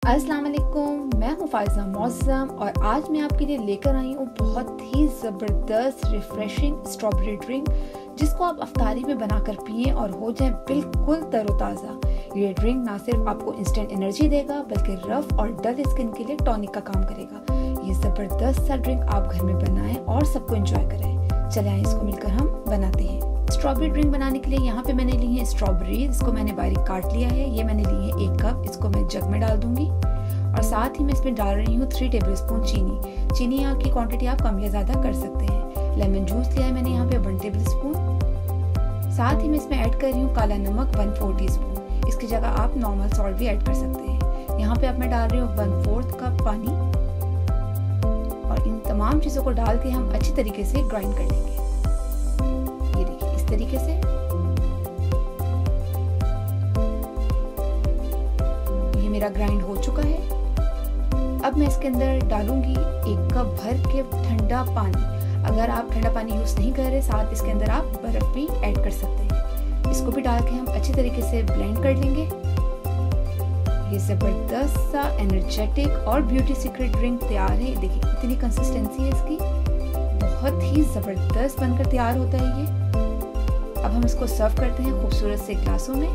अस्सलाम वालेकुम, मैं हूँ फाइज़ा मौज़म और आज मैं आपके लिए लेकर आई हूँ बहुत ही ज़बरदस्त रिफ़्रेशिंग स्ट्रॉबेरी ड्रिंक जिसको आप अफ्तारी में बनाकर पिएं और हो जाए बिल्कुल तरोताज़ा। ये ड्रिंक ना सिर्फ आपको इंस्टेंट एनर्जी देगा बल्कि रफ़ और डल स्किन के लिए टॉनिक का काम करेगा। ये ज़बरदस्त सा ड्रिंक आप घर में बनाएं और सबको एंजॉय कराएं। चलें आइए इसको मिलकर हम बनाते हैं। स्ट्रॉबेरी ड्रिंक बनाने के लिए यहाँ पे मैंने ली है स्ट्रॉबेरी, इसको मैंने बारीक काट लिया है। ये मैंने ली है 1 कप, इसको मैं जग में डाल दूंगी और साथ ही मैं इसमें डाल रही हूँ 3 टेबलस्पून चीनी। चीनी यहाँ की क्वांटिटी आप कम या ज़्यादा कर सकते हैं। लेमन जूस लिया है मैंने यहाँ पे 1 टेबलस्पून। साथ ही मैं इसमें ऐड कर रही हूँ काला नमक 1/4 टीस्पून। इसकी जगह आप नॉर्मल सॉल्ट भी ऐड कर सकते हैं। यहाँ पे अब मैं डाल रही हूँ 1/4 कप पानी और इन तमाम चीज़ों को डाल के हम अच्छी तरीके से ग्राइंड कर लेंगे। ये देखिए इस तरीके से। ये मेरा ग्राइंड हो चुका है। अब मैं इसके अंदर डालूंगी 1 कप भर के ठंडा पानी। अगर आप ठंडा पानी यूज़ नहीं कर रहे, साथ इसके अंदर आप बर्फ़ भी ऐड कर सकते हैं। इसको भी डाल के हम अच्छी तरीके से ब्लेंड कर लेंगे। ये ज़बरदस्त सा एनर्जेटिक और ब्यूटी सीक्रेट ड्रिंक तैयार है। देखिए इतनी कंसिस्टेंसी है इसकी, बहुत ही ज़बरदस्त बनकर तैयार होता है ये। अब हम इसको सर्व करते हैं खूबसूरत से ग्लासों में।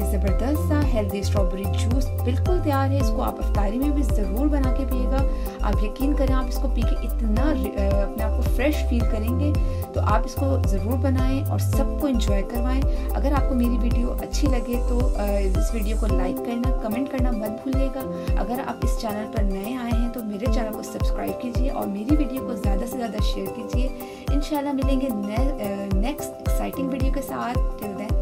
ज़बरदस्त सा हेल्दी स्ट्रॉबेरी जूस बिल्कुल तैयार है। इसको आप अफ्तारी में भी ज़रूर बना के पिएगा। आप यकीन करें, आप इसको पी के इतना अपने आप को फ्रेश फील करेंगे। तो आप इसको ज़रूर बनाएं और सबको एंजॉय करवाएं। अगर आपको मेरी वीडियो अच्छी लगे तो इस वीडियो को लाइक करना, कमेंट करना मत भूलिएगा। अगर आप इस चैनल पर नए आए हैं तो मेरे चैनल को सब्सक्राइब कीजिए और मेरी वीडियो को ज़्यादा से ज़्यादा शेयर कीजिए। इंशाल्लाह मिलेंगे नेक्स्ट एक्साइटिंग वीडियो के साथ। Till then